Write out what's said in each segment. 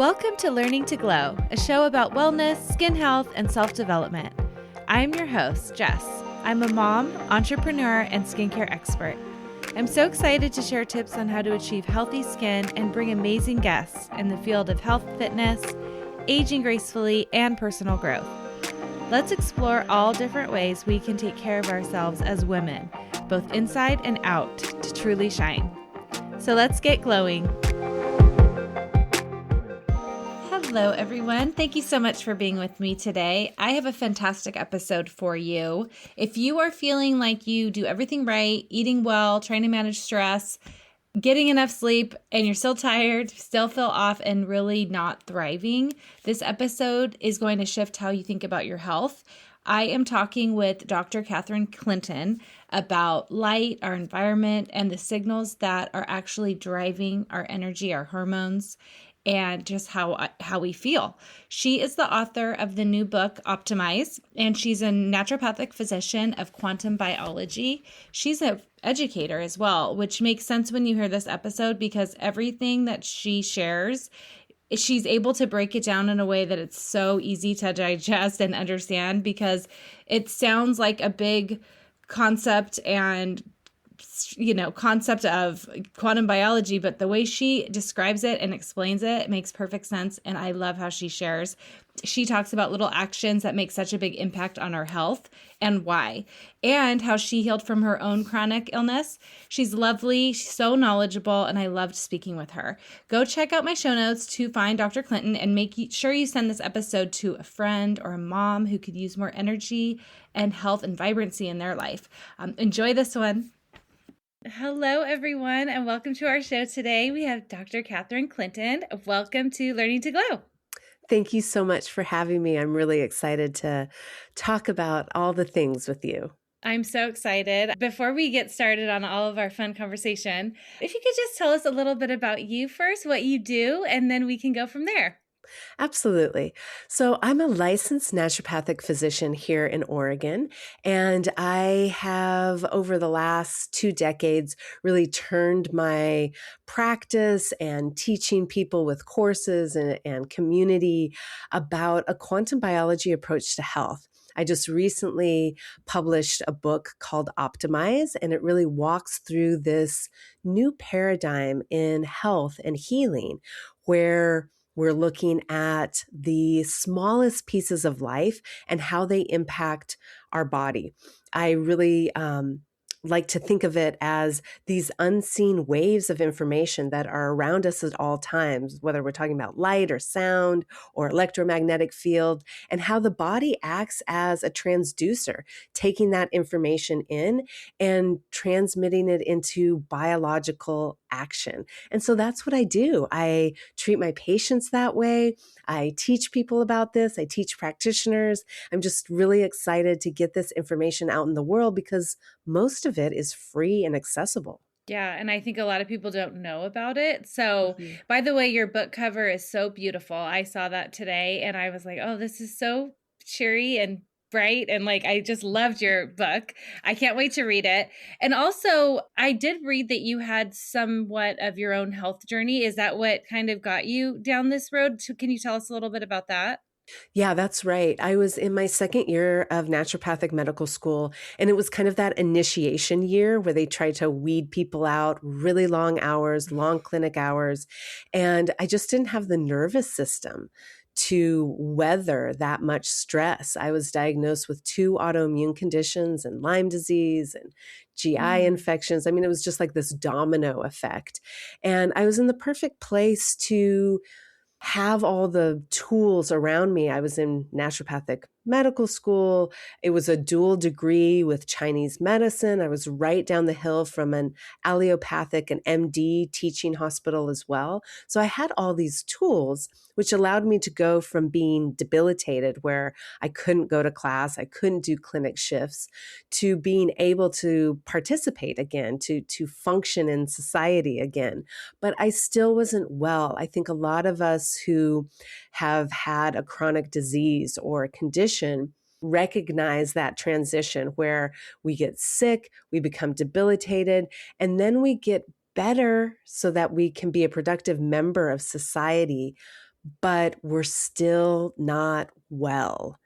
Welcome to Learning to Glow, a show about wellness, skin health, and self-development. I'm your host, Jess. I'm a mom, entrepreneur, and skincare expert. I'm so excited to share tips on how to achieve healthy skin and bring amazing guests in the field of health, fitness, aging gracefully, and personal growth. Let's explore all different ways we can take care of ourselves as women, both inside and out, to truly shine. So let's get glowing. Hello, everyone. Thank you so much for being with me today. I have a fantastic episode for you. If you are feeling like you do everything right, eating well, trying to manage stress, getting enough sleep, and you're still tired, still feel off, and really not thriving, this episode is going to shift how you think about your health. I am talking with Dr. Catherine Clinton about light, our environment, and the signals that are actually driving our energy, our hormones, and just how we feel. She is the author of the new book, Optimize, and she's a naturopathic physician of quantum biology. She's an educator as well, which makes sense when you hear this episode because everything that she shares, she's able to break it down in a way that it's so easy to digest and understand because it sounds like a big concept concept of quantum biology, but the way she describes it and explains it makes perfect sense. And I love how she shares. She talks about little actions that make such a big impact on our health and why, and how she healed from her own chronic illness. She's lovely. She's so knowledgeable, and I loved speaking with her. Go check out my show notes to find Dr. Clinton and make sure you send this episode to a friend or a mom who could use more energy and health and vibrancy in their life. Enjoy this one. Hello, everyone, and welcome to our show today. We have Dr. Catherine Clinton. Welcome to Learning to Glow. Thank you so much for having me. I'm really excited to talk about all the things with you. I'm so excited. Before we get started on all of our fun conversation, if you could just tell us a little bit about you first, what you do, and then we can go from there. Absolutely. So I'm a licensed naturopathic physician here in Oregon, and I have, over the last 2 decades, really turned my practice and teaching people with courses and community about a quantum biology approach to health. I just recently published a book called Optimize, and it really walks through this new paradigm in health and healing where we're looking at the smallest pieces of life and how they impact our body. I really like to think of it as these unseen waves of information that are around us at all times, whether we're talking about light or sound or electromagnetic field, and how the body acts as a transducer, taking that information in and transmitting it into biological action. And so that's what I do. I treat my patients that way. I teach people about this. I teach practitioners. I'm just really excited to get this information out in the world because most of it is free and accessible. Yeah, and I think a lot of people don't know about it. So, by the way, your book cover is so beautiful. I saw that today and I was like, oh, this is so cheery and bright. And I just loved your book. I can't wait to read it. And also, I did read that you had somewhat of your own health journey. Is that what kind of got you down this road? So can you tell us a little bit about that? Yeah, that's right. I was in my second year of naturopathic medical school, and it was kind of that initiation year where they tried to weed people out, really long hours, long clinic hours. And I just didn't have the nervous system to weather that much stress. I was diagnosed with 2 autoimmune conditions and Lyme disease and GI infections. I mean, it was just like this domino effect. And I was in the perfect place to have all the tools around me. I was in naturopathic medical school. It was a dual degree with Chinese medicine. I was right down the hill from an allopathic and MD teaching hospital as well. So I had all these tools, which allowed me to go from being debilitated, where I couldn't go to class, I couldn't do clinic shifts, to being able to participate again, to function in society again. But I still wasn't well. I think a lot of us who have had a chronic disease or a condition recognize that transition where we get sick, we become debilitated, and then we get better so that we can be a productive member of society. but we're still not well.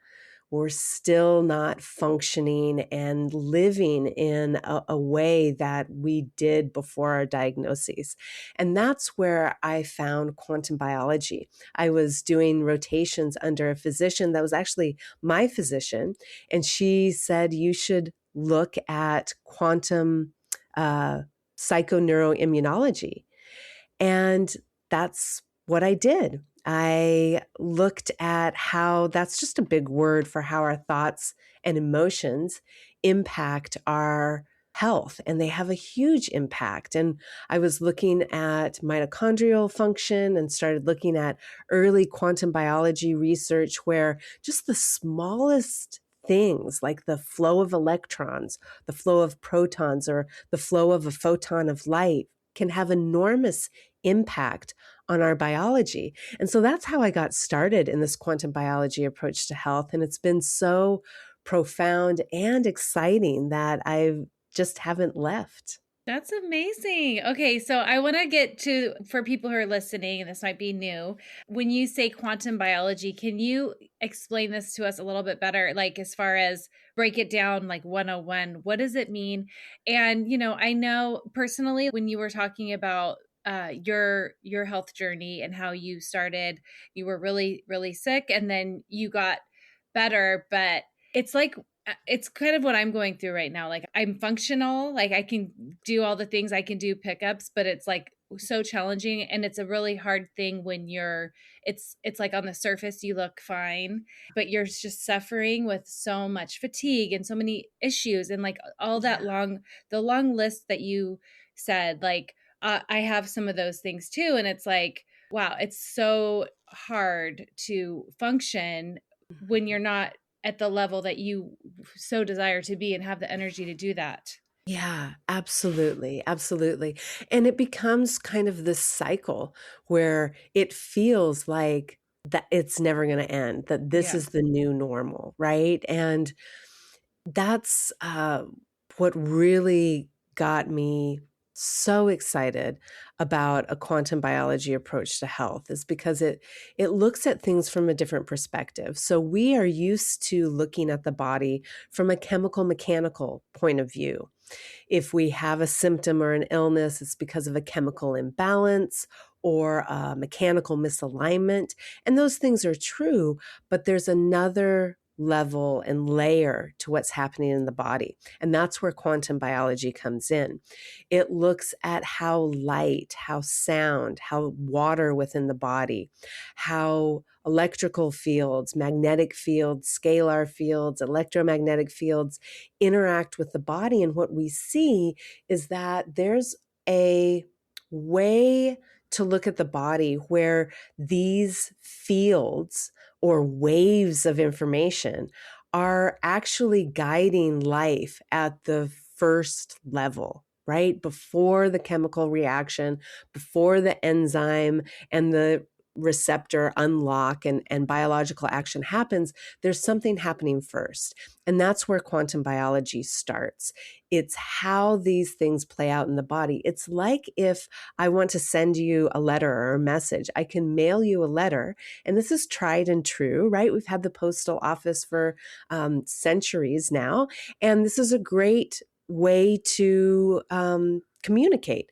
We're still not functioning and living in a way that we did before our diagnoses. And that's where I found quantum biology. I was doing rotations under a physician that was actually my physician, and she said, you should look at quantum uh, psychoneuroimmunology. And that's what I did. I looked at how that's just a big word for how our thoughts and emotions impact our health, and they have a huge impact. And I was looking at mitochondrial function and started looking at early quantum biology research where just the smallest things like the flow of electrons, the flow of protons, or the flow of a photon of light can have enormous impact on our biology. And so that's how I got started in this quantum biology approach to health. And it's been so profound and exciting that I just haven't left. That's amazing. Okay, so I want to get to, for people who are listening, and this might be new, when you say quantum biology, can you explain this to us a little bit better? Like, as far as break it down, like 101, what does it mean? And, I know personally when you were talking about your health journey and how you started, you were really, really sick and then you got better, but it's like, it's kind of what I'm going through right now. Like I'm functional, like I can do all the things, I can do pickups, but it's like so challenging and it's a really hard thing when it's like on the surface you look fine, but you're just suffering with so much fatigue and so many issues and like all that the long list that you said, like I have some of those things too, and it's like wow, it's so hard to function when you're not at the level that you so desire to be and have the energy to do that. Yeah, absolutely. Absolutely. And it becomes kind of this cycle where it feels like that it's never going to end, that this Yeah. is the new normal, right? And that's what really got me so excited about a quantum biology approach to health is because it looks at things from a different perspective. So we are used to looking at the body from a chemical mechanical point of view. If we have a symptom or an illness, it's because of a chemical imbalance or a mechanical misalignment. And those things are true, but there's another level and layer to what's happening in the body. And that's where quantum biology comes in. It looks at how light, how sound, how water within the body, how electrical fields, magnetic fields, scalar fields, electromagnetic fields interact with the body. And what we see is that there's a way to look at the body where these fields or waves of information are actually guiding life at the first level, right? Before the chemical reaction, before the enzyme and the receptor unlock and biological action happens, there's something happening first. And that's where quantum biology starts. It's how these things play out in the body. It's like if I want to send you a letter or a message, I can mail you a letter. And this is tried and true, right? We've had the postal office for centuries now. And this is a great way to communicate.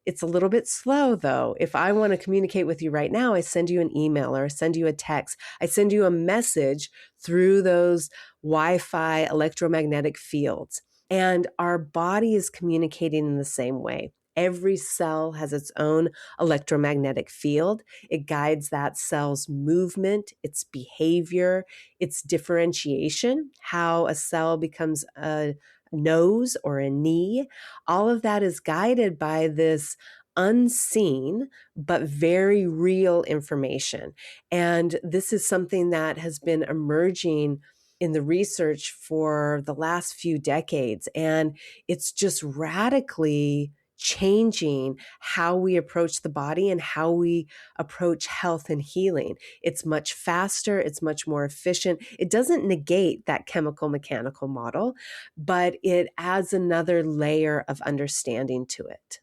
It's a little bit slow though. If I want to communicate with you right now, I send you an email or I send you a text. I send you a message through those Wi-Fi electromagnetic fields. And our body is communicating in the same way. Every cell has its own electromagnetic field. It guides that cell's movement, its behavior, its differentiation, how a cell becomes a nose or a knee. All of that is guided by this unseen but very real information. And this is something that has been emerging in the research for the last few decades. And it's just radically changing how we approach the body and how we approach health and healing. It's much faster, it's much more efficient. It doesn't negate that chemical mechanical model, but it adds another layer of understanding to it.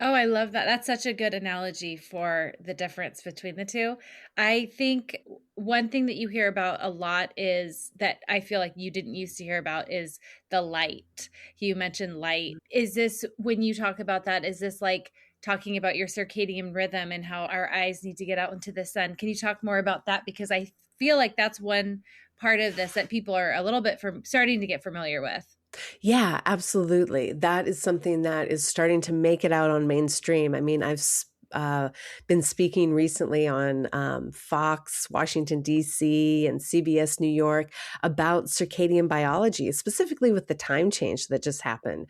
Oh, I love that. That's such a good analogy for the difference between the two. I think one thing that you hear about a lot is that I feel like you didn't used to hear about is the light. You mentioned light. Is this, when you talk about that, is this like talking about your circadian rhythm and how our eyes need to get out into the sun? Can you talk more about that? Because I feel like that's one part of this that people are a little bit from starting to get familiar with. Yeah, absolutely. That is something that is starting to make it out on mainstream. I mean, I've been speaking recently on Fox, Washington, D.C., and CBS New York about circadian biology, specifically with the time change that just happened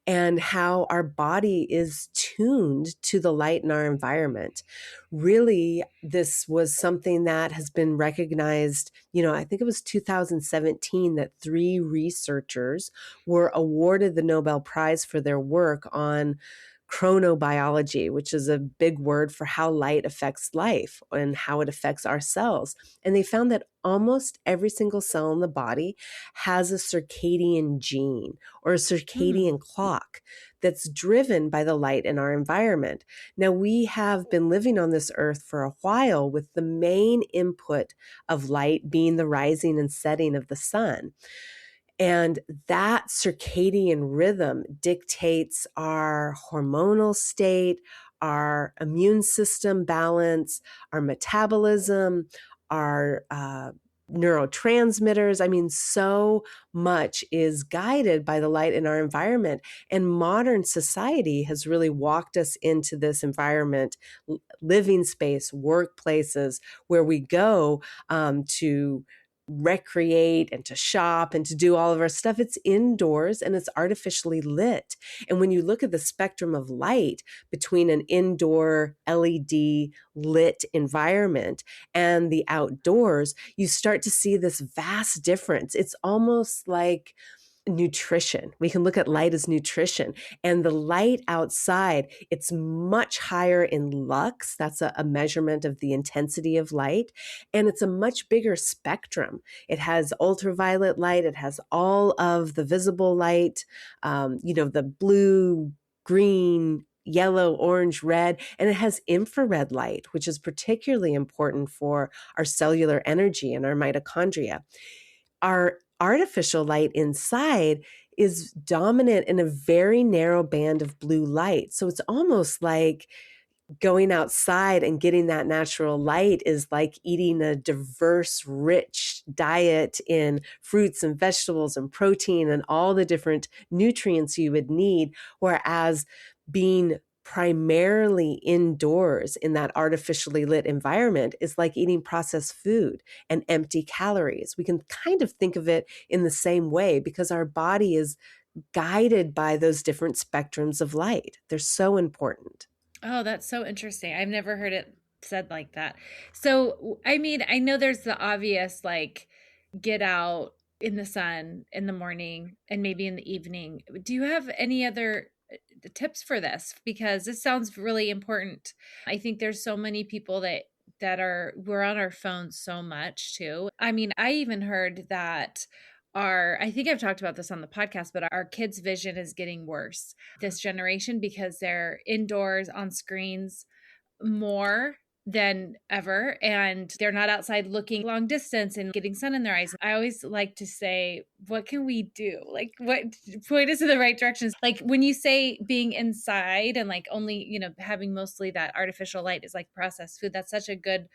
and how our body is tuned to the light in our environment. Really, this was something that has been recognized. I think it was 2017 that three researchers were awarded the Nobel Prize for their work on chronobiology, which is a big word for how light affects life and how it affects our cells. And they found that almost every single cell in the body has a circadian gene or a Hmm. circadian clock that's driven by the light in our environment. Now, we have been living on this earth for a while with the main input of light being the rising and setting of the sun. And that circadian rhythm dictates our hormonal state, our immune system balance, our metabolism, our neurotransmitters. I mean, so much is guided by the light in our environment. And modern society has really walked us into this environment, living space, workplaces, where we go to recreate and to shop and to do all of our stuff. It's indoors and it's artificially lit. And when you look at the spectrum of light between an indoor LED lit environment and the outdoors, you start to see this vast difference. It's almost like nutrition. We can look at light as nutrition. And the light outside, it's much higher in lux. That's a measurement of the intensity of light. And it's a much bigger spectrum. It has ultraviolet light. It has all of the visible light, the blue, green, yellow, orange, red, and it has infrared light, which is particularly important for our cellular energy and our mitochondria. Our artificial light inside is dominant in a very narrow band of blue light. So it's almost like going outside and getting that natural light is like eating a diverse, rich diet in fruits and vegetables and protein and all the different nutrients you would need. Whereas being primarily indoors in that artificially lit environment is like eating processed food and empty calories. We can kind of think of it in the same way because our body is guided by those different spectrums of light. They're so important. Oh, that's so interesting. I've never heard it said like that. So, I mean, I know there's the obvious like get out in the sun in the morning and maybe in the evening. Do you have any other tips for this? Because this sounds really important. I think there's so many people that are we're on our phones so much too. I mean, I even heard that our I think I've talked about this on the podcast, but our kids' vision is getting worse this generation because they're indoors on screens more than ever and they're not outside looking long distance and getting sun in their eyes. I always like to say, what can we do? Like what point us in the right directions? Like when you say being inside and like only, having mostly that artificial light is like processed food, that's such a good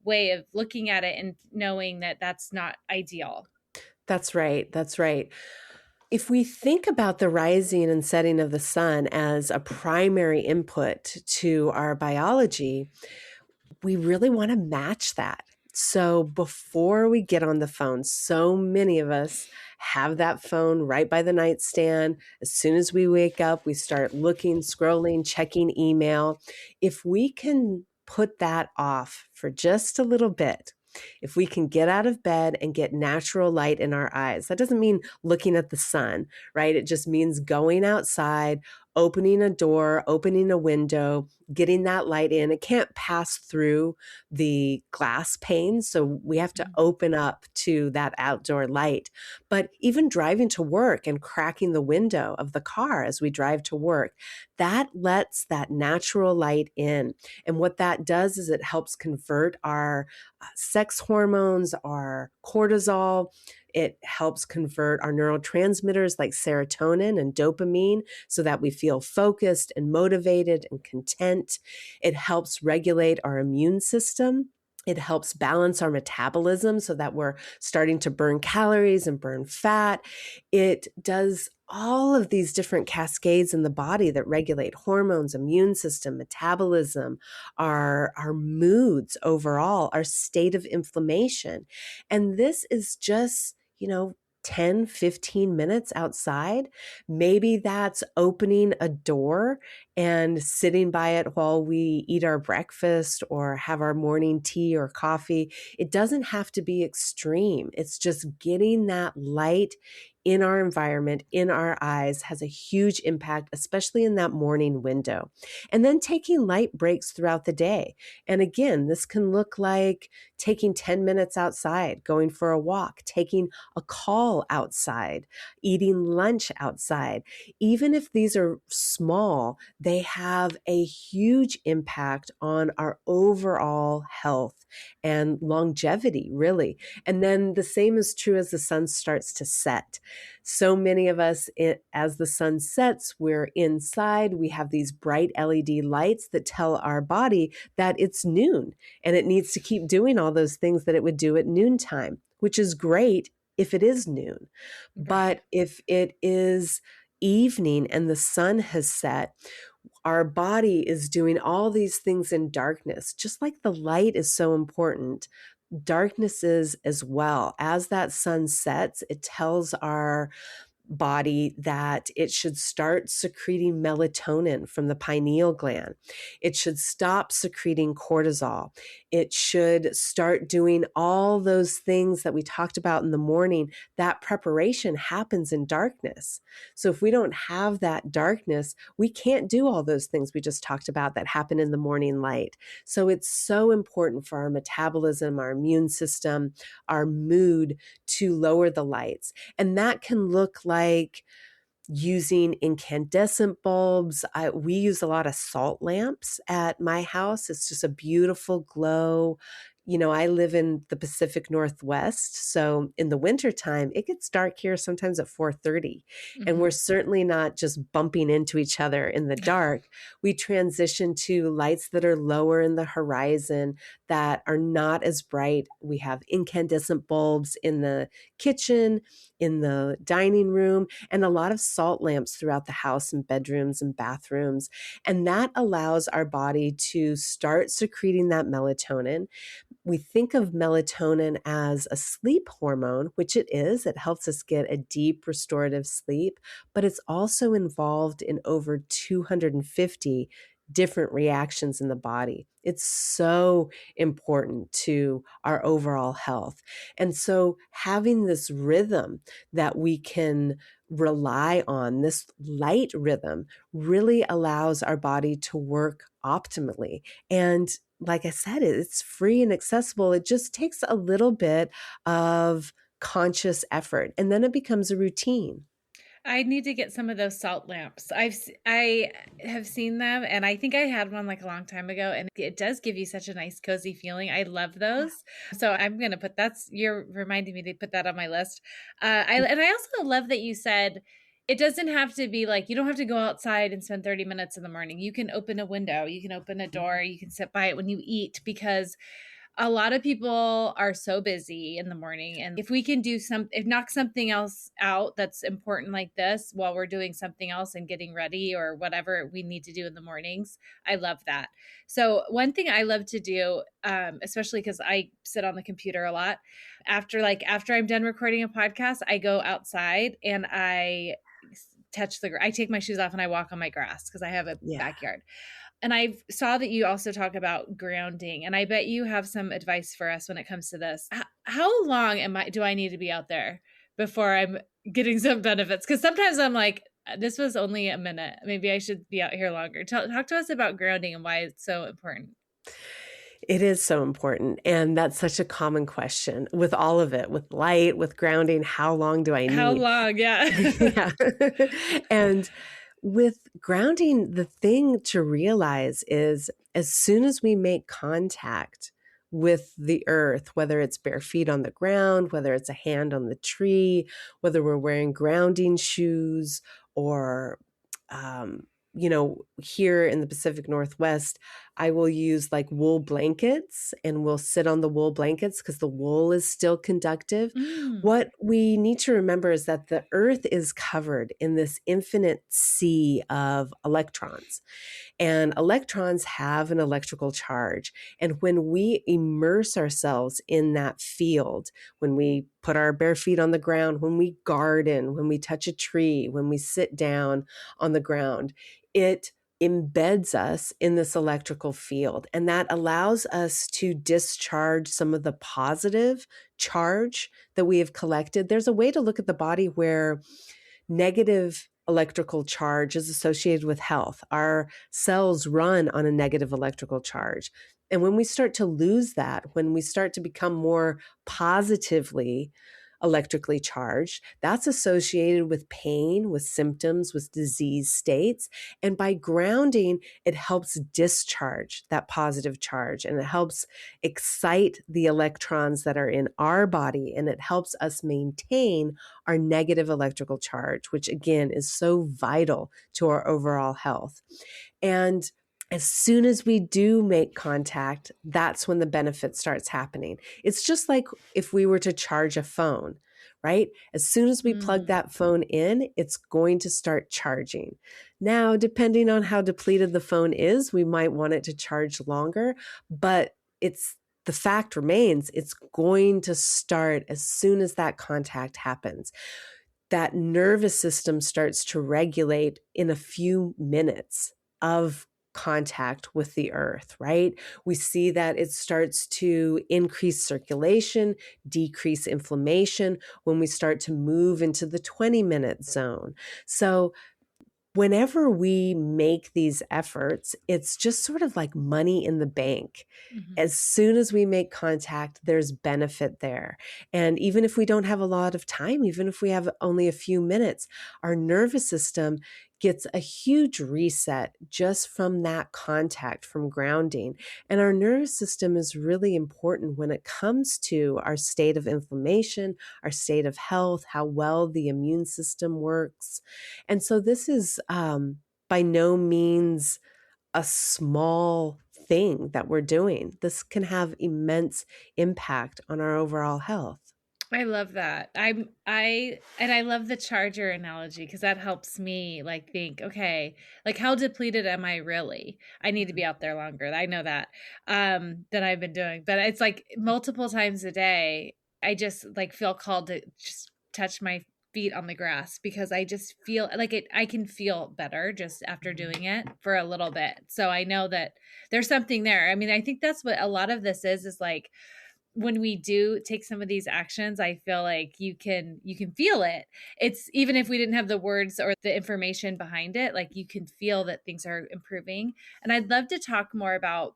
way of looking at it and knowing that that's not ideal. That's right. That's right. If we think about the rising and setting of the sun as a primary input to our biology, we really want to match that. So before we get on the phone, so many of us have that phone right by the nightstand. As soon as we wake up, we start looking, scrolling, checking email. If we can put that off for just a little bit, if we can get out of bed and get natural light in our eyes, that doesn't mean looking at the sun, right? It just means going outside, opening a door, opening a window, getting that light in. It can't pass through the glass panes, so we have to open up to that outdoor light. But even driving to work and cracking the window of the car as we drive to work, that lets that natural light in. And what that does is it helps convert our sex hormones, our cortisol. It helps convert our neurotransmitters like serotonin and dopamine so that we feel focused and motivated and content. It helps regulate our immune system. It helps balance our metabolism so that we're starting to burn calories and burn fat. It does all of these different cascades in the body that regulate hormones, immune system, metabolism, our moods overall, our state of inflammation. And this is just, 10, 15 minutes outside. Maybe that's opening a door and sitting by it while we eat our breakfast or have our morning tea or coffee. It doesn't have to be extreme. It's just getting that light in our environment, in our eyes, has a huge impact, especially in that morning window. And then taking light breaks throughout the day. And again, this can look like taking 10 minutes outside, going for a walk, taking a call outside, eating lunch outside. Even if these are small, they have a huge impact on our overall health and longevity, really. And then the same is true as the sun starts to set. So many of us, as the sun sets, we're inside. We have these bright LED lights that tell our body that it's noon and it needs to keep doing all those things that it would do at noontime, which is great if it is noon. Right. But if it is evening and the sun has set, our body is doing all these things in darkness. Just like the light is so important, darkness is as well. As that sun sets, it tells our body that it should start secreting melatonin from the pineal gland. It should stop secreting cortisol. It should start doing all those things that we talked about in the morning. That preparation happens in darkness. So if we don't have that darkness, we can't do all those things we just talked about that happen in the morning light. So it's so important for our metabolism, our immune system, our mood to lower the lights. And that can look like using incandescent bulbs. We use a lot of salt lamps at my house. It's just a beautiful glow. I live in the Pacific Northwest, so in the wintertime, it gets dark here sometimes at 4:30, and we're certainly not just bumping into each other in the dark. We transition to lights that are lower in the horizon, that are not as bright. We have incandescent bulbs in the kitchen, in the dining room, and a lot of salt lamps throughout the house and bedrooms and bathrooms. And that allows our body to start secreting that melatonin. We think of melatonin as a sleep hormone, which it is. It helps us get a deep restorative sleep, but it's also involved in over 250 different reactions in the body. It's so important to our overall health. And so having this rhythm that we can rely on, this light rhythm, really allows our body to work optimally. And like I said, it's free and accessible. It just takes a little bit of conscious effort, and then it becomes a routine. I need to get some of those salt lamps. I have seen them, and I think I had one like a long time ago, and it does give you such a nice cozy feeling. I love those. So I'm going to you're reminding me to put that on my list. And I also love that you said it doesn't have to be like, you don't have to go outside and spend 30 minutes in the morning. You can open a window, you can open a door, you can sit by it when you eat, because a lot of people are so busy in the morning. And if we can if knock something else out that's important like this while we're doing something else and getting ready or whatever we need to do in the mornings, I love that. So one thing I love to do, especially because I sit on the computer a lot, after I'm done recording a podcast, I go outside and I take my shoes off and I walk on my grass because I have a backyard. And I saw that you also talk about grounding, and I bet you have some advice for us when it comes to this. How long do I need to be out there before I'm getting some benefits? Because sometimes I'm like, This was only a minute. Maybe I should be out here longer. Talk to us about grounding and why it's so important. It is so important. And that's such a common question with all of it, with light, with grounding. How long do I How need? long? Yeah. Yeah. And with grounding, the thing to realize is as soon as we make contact with the earth, whether it's bare feet on the ground, whether it's a hand on the tree, whether we're wearing grounding shoes or, here in the Pacific Northwest, I will use like wool blankets and we'll sit on the wool blankets because the wool is still conductive. Mm. What we need to remember is that the earth is covered in this infinite sea of electrons. And electrons have an electrical charge. And when we immerse ourselves in that field, when we put our bare feet on the ground, when we garden, when we touch a tree, when we sit down on the ground, it embeds us in this electrical field. And that allows us to discharge some of the positive charge that we have collected. There's a way to look at the body where negative electrical charge is associated with health. Our cells run on a negative electrical charge. And when we start to lose that, when we start to become more positively electrically charged, that's associated with pain, with symptoms, with disease states. And by grounding, it helps discharge that positive charge and it helps excite the electrons that are in our body and it helps us maintain our negative electrical charge, which again is so vital to our overall health. And as soon as we do make contact, that's when the benefit starts happening. It's just like if we were to charge a phone, right? As soon as we plug Mm. that phone in, it's going to start charging. Now, depending on how depleted the phone is, we might want it to charge longer, but the fact remains, it's going to start as soon as that contact happens. That nervous system starts to regulate in a few minutes of contact with the earth, right? We see that it starts to increase circulation, decrease inflammation when we start to move into the 20-minute zone. So whenever we make these efforts, it's just sort of like money in the bank. Mhm. As soon as we make contact, there's benefit there. And even if we don't have a lot of time, even if we have only a few minutes, our nervous system gets a huge reset just from that contact, from grounding. And our nervous system is really important when it comes to our state of inflammation, our state of health, how well the immune system works. And so this is by no means a small thing that we're doing. This can have immense impact on our overall health. I love that. I love the charger analogy because that helps me like think, okay, like how depleted am I really? I need to be out there longer. I know that than I've been doing. But it's like multiple times a day, I just like feel called to just touch my feet on the grass because I just feel like I can feel better just after doing it for a little bit. So I know that there's something there. I mean, I think that's what a lot of this is like when we do take some of these actions, I feel like you can feel it. It's even if we didn't have the words or the information behind it, like you can feel that things are improving. And I'd love to talk more about,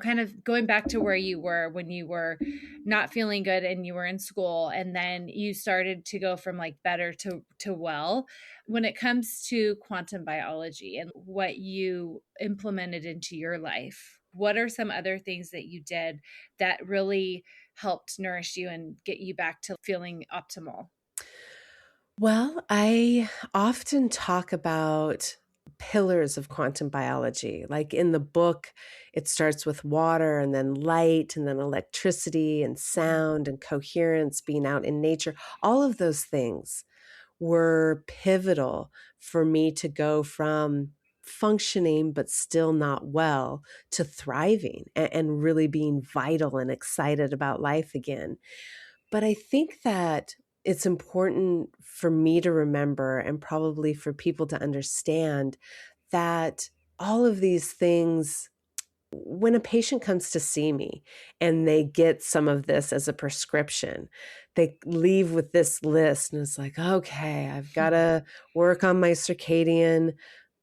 kind of going back to where you were when you were not feeling good and you were in school and then you started to go from like better to well. When it comes to quantum biology and what you implemented into your life, what are some other things that you did that really helped nourish you and get you back to feeling optimal? Well, I often talk about pillars of quantum biology. Like in the book, it starts with water and then light and then electricity and sound and coherence, being out in nature. All of those things were pivotal for me to go from functioning but still not well to thriving and really being vital and excited about life again. But I think that it's important for me to remember and probably for people to understand that all of these things, when a patient comes to see me and they get some of this as a prescription, they leave with this list and it's like, okay, I've got to work on my circadian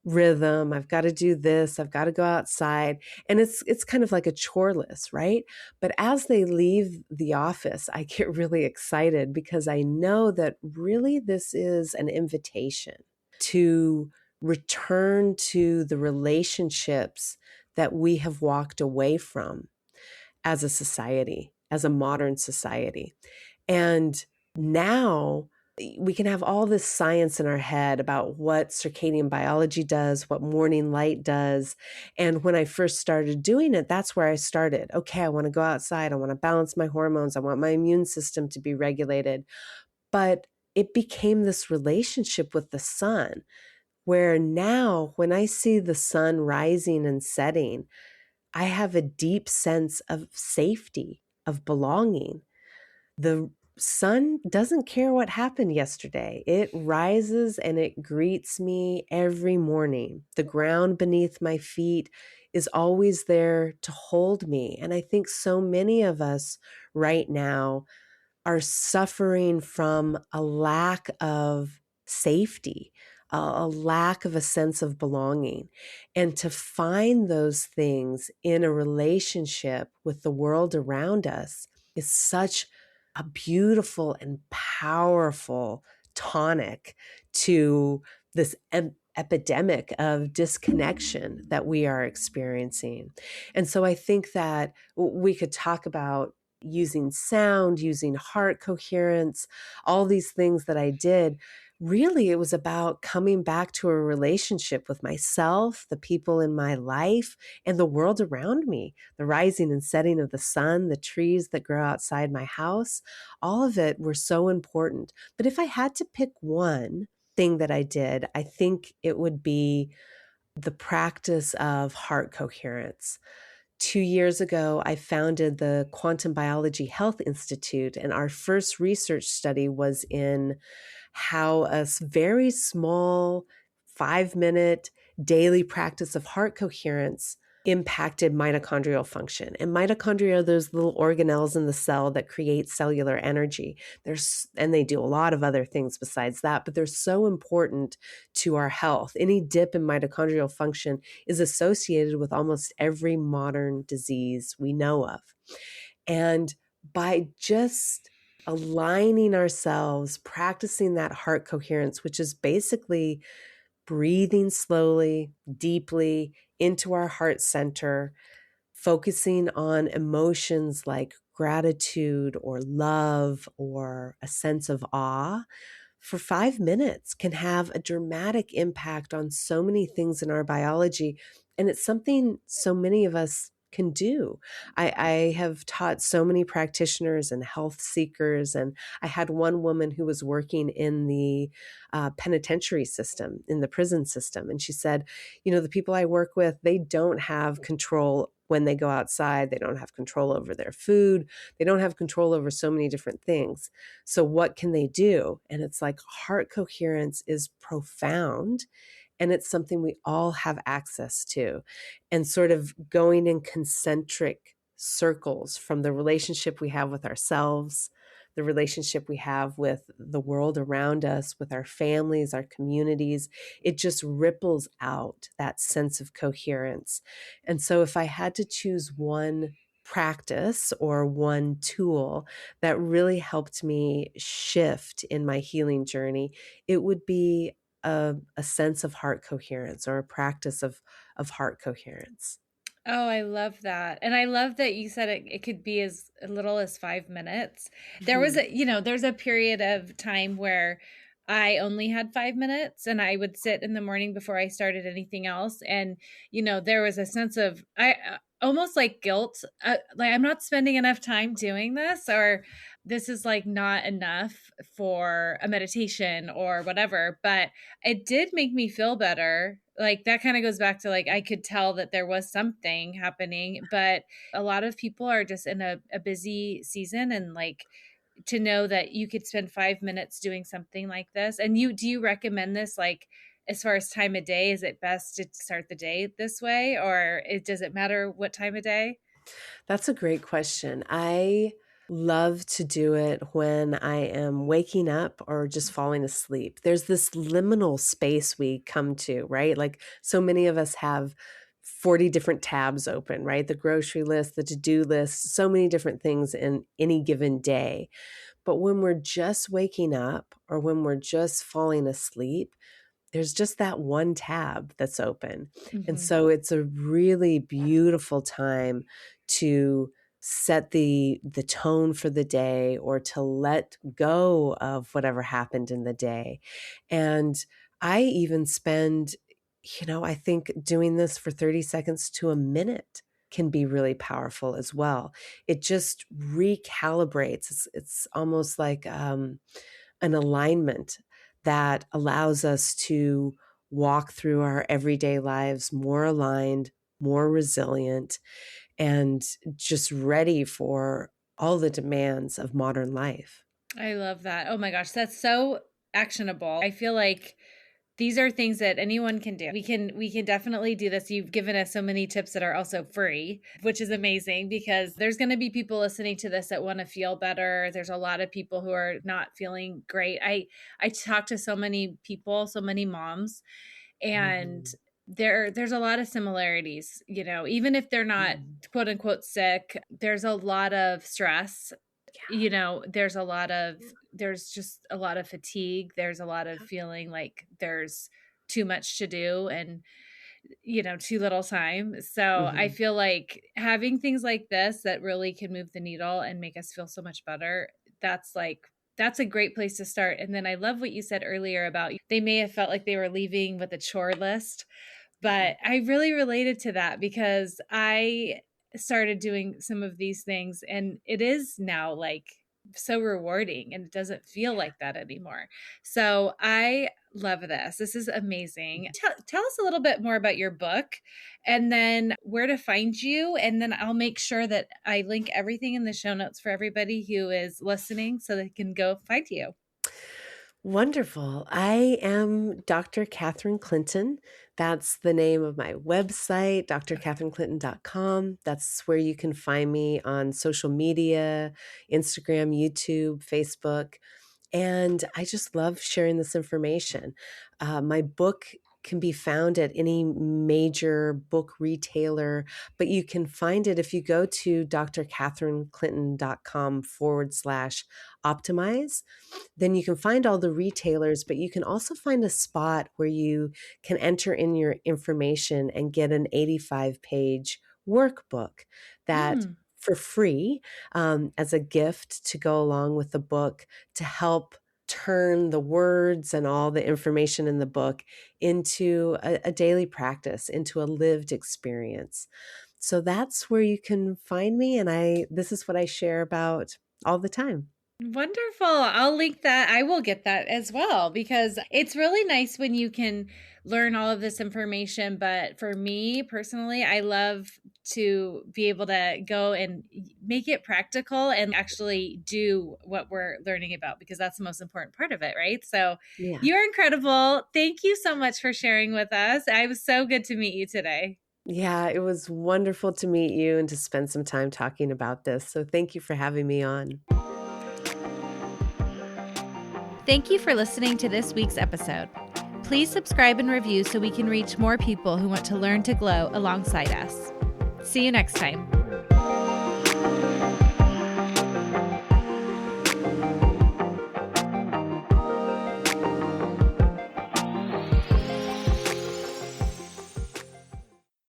rhythm. I've got to do this. I've got to go outside. And it's kind of like a chore list, right? But as they leave the office, I get really excited because I know that really this is an invitation to return to the relationships that we have walked away from as a society, as a modern society. And now we can have all this science in our head about what circadian biology does, what morning light does. And when I first started doing it, that's where I started. Okay, I want to go outside. I want to balance my hormones. I want my immune system to be regulated. But it became this relationship with the sun where now when I see the sun rising and setting, I have a deep sense of safety, of belonging. The sun doesn't care what happened yesterday. It rises and it greets me every morning. The ground beneath my feet is always there to hold me. And I think so many of us right now are suffering from a lack of safety, a lack of a sense of belonging. And to find those things in a relationship with the world around us is such a beautiful and powerful tonic to this epidemic of disconnection that we are experiencing. And so I think that we could talk about using sound, using heart coherence, all these things that I did. Really, it was about coming back to a relationship with myself, the people in my life, and the world around me, the rising and setting of the sun, the trees that grow outside my house. All of it were so important. But if I had to pick one thing that I did, I think it would be the practice of heart coherence. 2 years ago, I founded the Quantum Biology Health Institute, and our first research study was in how a very small 5-minute daily practice of heart coherence impacted mitochondrial function. And mitochondria are those little organelles in the cell that create cellular energy. And they do a lot of other things besides that, but they're so important to our health. Any dip in mitochondrial function is associated with almost every modern disease we know of. And by just aligning ourselves, practicing that heart coherence, which is basically breathing slowly, deeply into our heart center, focusing on emotions like gratitude or love or a sense of awe for 5 minutes can have a dramatic impact on so many things in our biology. And it's something so many of us can do. I have taught so many practitioners and health seekers, and I had one woman who was working in the penitentiary system, in the prison system, and she said, the people I work with, they don't have control when they go outside. They don't have control over their food. They don't have control over so many different things. So what can they do? And it's like heart coherence is profound. And it's something we all have access to. And sort of going in concentric circles from the relationship we have with ourselves, the relationship we have with the world around us, with our families, our communities, it just ripples out that sense of coherence. And so if I had to choose one practice or one tool that really helped me shift in my healing journey, it would be a sense of heart coherence or a practice of heart coherence. Oh, I love that. And I love that you said it could be as little as 5 minutes. There was Mhm. there's a period of time where I only had 5 minutes and I would sit in the morning before I started anything else. And, there was a sense of, almost like guilt. Like I'm not spending enough time doing this, or this is like not enough for a meditation or whatever. But it did make me feel better. Like that kind of goes back to like I could tell that there was something happening, but a lot of people are just in a busy season, and like to know that you could spend 5 minutes doing something like this. And do you recommend this, like as far as time of day? Is it best to start the day this way, or does it matter what time of day? That's a great question. I love to do it when I am waking up or just falling asleep. There's this liminal space we come to, right? Like so many of us have 40 different tabs open, right? The grocery list, the to-do list, so many different things in any given day. But when we're just waking up or when we're just falling asleep, there's just that one tab that's open. And Mhm. so it's a really beautiful time to set the tone for the day or to let go of whatever happened in the day. And I even spend, I think doing this for 30 seconds to a minute can be really powerful as well. It just recalibrates. It's almost like an alignment that allows us to walk through our everyday lives more aligned, more resilient, and just ready for all the demands of modern life. I love that. Oh my gosh, that's so actionable. I feel like these are things that anyone can do. We can definitely do this. You've given us so many tips that are also free, which is amazing because there's going to be people listening to this that want to feel better. There's a lot of people who are not feeling great. I talk to so many people, so many moms, and Mhm. there's a lot of similarities, even if they're not Mhm. quote unquote sick, there's a lot of stress, there's just a lot of fatigue, there's a lot of feeling like there's too much to do and too little time. So I Mhm. feel like having things like this that really can move the needle and make us feel so much better, that's a great place to start. And then I love what you said earlier about they may have felt like they were leaving with a chore list, but I really related to that because I started doing some of these things and it is now like so rewarding and it doesn't feel Yeah. like that anymore. So I love this. This is amazing. Tell us a little bit more about your book and then where to find you. And then I'll make sure that I link everything in the show notes for everybody who is listening so they can go find you. Wonderful. I am Dr. Catherine Clinton. That's the name of my website, drcatherineclinton.com. That's where you can find me on social media, Instagram, YouTube, Facebook. And I just love sharing this information. My book can be found at any major book retailer, but you can find it if you go to drcatherineclinton.com/optimize. Then you can find all the retailers, but you can also find a spot where you can enter in your information and get an 85-page workbook that Mm. for free as a gift to go along with the book to help turn the words and all the information in the book into a daily practice, into a lived experience. So that's where you can find me. And this is what I share about all the time. Wonderful. I'll link that. I will get that as well because it's really nice when you can learn all of this information. But for me personally, I love to be able to go and make it practical and actually do what we're learning about because that's the most important part of it, right? So Yeah. you're incredible. Thank you so much for sharing with us. I was so good to meet you today. Yeah, it was wonderful to meet you and to spend some time talking about this. So thank you for having me on. Thank you for listening to this week's episode. Please subscribe and review so we can reach more people who want to learn to glow alongside us. See you next time.